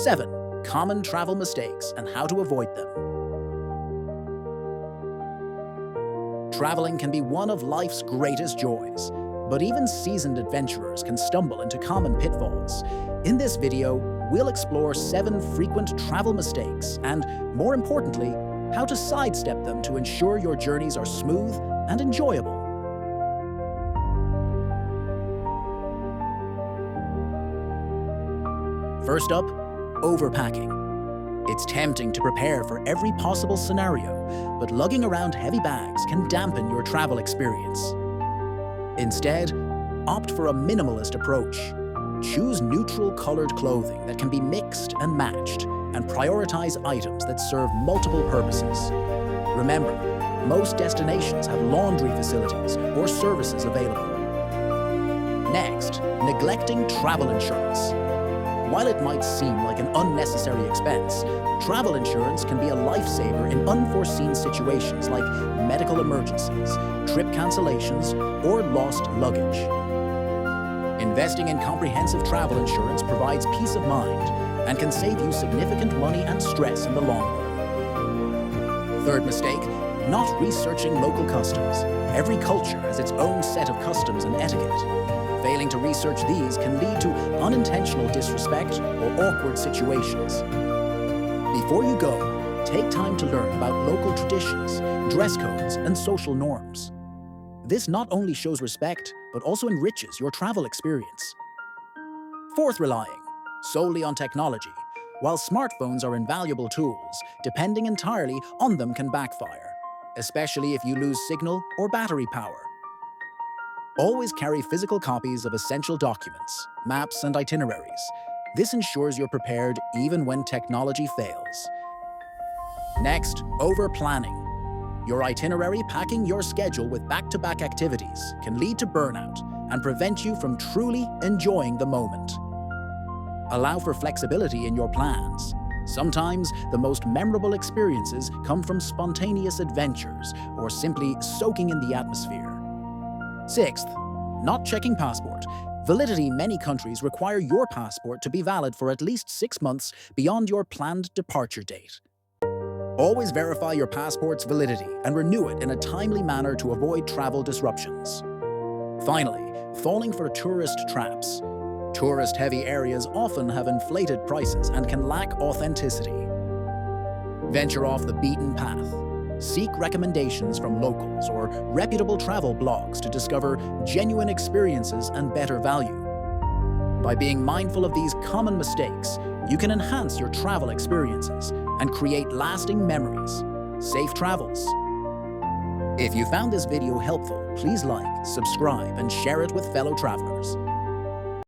7. Common travel mistakes and how to avoid them. Traveling can be one of life's greatest joys, but even seasoned adventurers can stumble into common pitfalls. In this video, we'll explore 7 frequent travel mistakes and, more importantly, how to sidestep them to ensure your journeys are smooth and enjoyable. First up, overpacking. It's tempting to prepare for every possible scenario, but lugging around heavy bags can dampen your travel experience. Instead, opt for a minimalist approach. Choose neutral-colored clothing that can be mixed and matched, and prioritize items that serve multiple purposes. Remember, most destinations have laundry facilities or services available. Next, neglecting travel insurance. While it might seem like an unnecessary expense, travel insurance can be a lifesaver in unforeseen situations like medical emergencies, trip cancellations, or lost luggage. Investing in comprehensive travel insurance provides peace of mind and can save you significant money and stress in the long run. Third mistake, not researching local customs. Every culture has its own set of customs and etiquette. Failing to research these can lead to unintentional disrespect or awkward situations. Before you go, take time to learn about local traditions, dress codes, and social norms. This not only shows respect, but also enriches your travel experience. Fourth, relying solely on technology. While smartphones are invaluable tools, depending entirely on them can backfire, especially if you lose signal or battery power. Always carry physical copies of essential documents, maps, and itineraries. This ensures you're prepared even when technology fails. Next, over-planning. Your itinerary packing your schedule with back-to-back activities can lead to burnout and prevent you from truly enjoying the moment. Allow for flexibility in your plans. Sometimes the most memorable experiences come from spontaneous adventures or simply soaking in the atmosphere. Sixth, not checking passport. Validity. Many countries require your passport to be valid for at least 6 months beyond your planned departure date. Always verify your passport's validity and renew it in a timely manner to avoid travel disruptions. Finally, falling for tourist traps. Tourist-heavy areas often have inflated prices and can lack authenticity. Venture off the beaten path. Seek recommendations from locals or reputable travel blogs to discover genuine experiences and better value. By being mindful of these common mistakes, you can enhance your travel experiences and create lasting memories. Safe travels! If you found this video helpful, please like, subscribe, and share it with fellow travelers.